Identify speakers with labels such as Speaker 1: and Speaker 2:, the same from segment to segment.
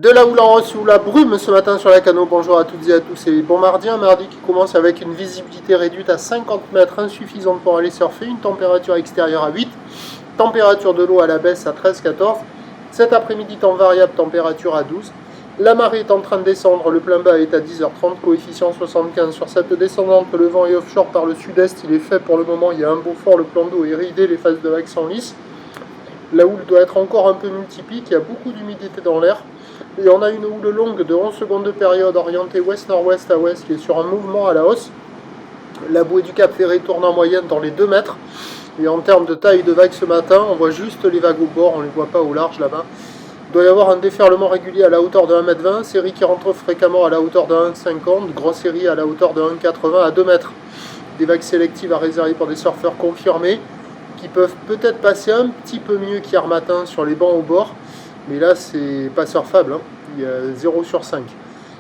Speaker 1: De la houle en hausse ou la brume ce matin sur la Cano. Bonjour à toutes et à tous et bon mardi, un mardi qui commence avec une visibilité réduite à 50 mètres, insuffisante pour aller surfer, une température extérieure à 8, température de l'eau à la baisse à 13-14, cet après-midi temps variable, température à 12, la marée est en train de descendre, le plein bas est à 10h30, coefficient 75 sur cette descendante, le vent est offshore par le sud-est, il est faible pour le moment, il y a un beau fort, le plan d'eau est ridé, les phases de vagues sont lisses, la houle doit être encore un peu multiplique, il y a beaucoup d'humidité dans l'air. Et on a une houle longue de 11 secondes de période orientée ouest-nord-ouest à ouest qui est sur un mouvement à la hausse. La bouée du Cap Ferré tourne en moyenne dans les 2 mètres. Et en termes de taille de vague ce matin, on voit juste les vagues au bord, on ne les voit pas au large là-bas. Il doit y avoir un déferlement régulier à la hauteur de 1m20, série qui rentre fréquemment à la hauteur de 1m50, grosse série à la hauteur de 1m80 à 2 mètres. Des vagues sélectives à réserver pour des surfeurs confirmés qui peuvent peut-être passer un petit peu mieux qu'hier matin sur les bancs au bord. Mais là, c'est pas surfable, hein. Il y a 0 sur 5.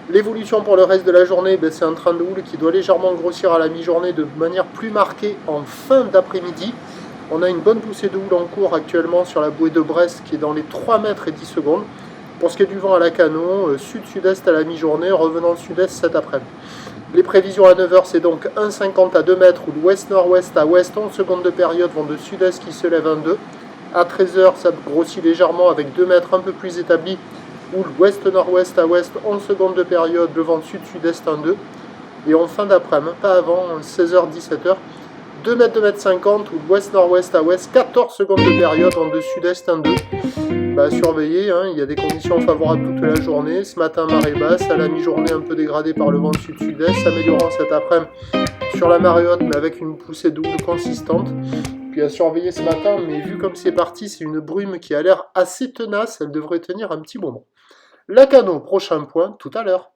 Speaker 1: L'évolution pour le reste de la journée, c'est un train de houle qui doit légèrement grossir à la mi-journée de manière plus marquée en fin d'après-midi. On a une bonne poussée de houle en cours actuellement sur la bouée de Brest qui est dans les 3 mètres et 10 secondes. Pour ce qui est du vent à la Cano, sud-sud-est à la mi-journée, revenant sud-est cet après-midi. Les prévisions à 9h, c'est donc 1,50 à 2 mètres ou l'ouest-nord-ouest à ouest, 11 secondes de période, vent de sud-est qui se lève 1,2. À 13h, ça grossit légèrement avec 2 mètres un peu plus établis, ou l'ouest-nord-ouest à ouest, 11 secondes de période, le vent sud-sud-est 1,2. Et en fin d'après-midi, pas avant 16h, 17h, 2 mètres, 2 mètres 50, ou l'ouest-nord-ouest à ouest, 14 secondes de période, vent de sud-est 1,2. Surveiller, hein, il y a des conditions favorables toute la journée. Ce matin, marée basse, à la mi-journée un peu dégradée par le vent sud-sud-est, s'améliorant cet après-midi sur la marée haute, mais avec une poussée de houle consistante. Puis à surveiller ce matin, mais vu comme c'est parti, c'est une brume qui a l'air assez tenace, elle devrait tenir un petit moment. La Cano, prochain point, tout à l'heure.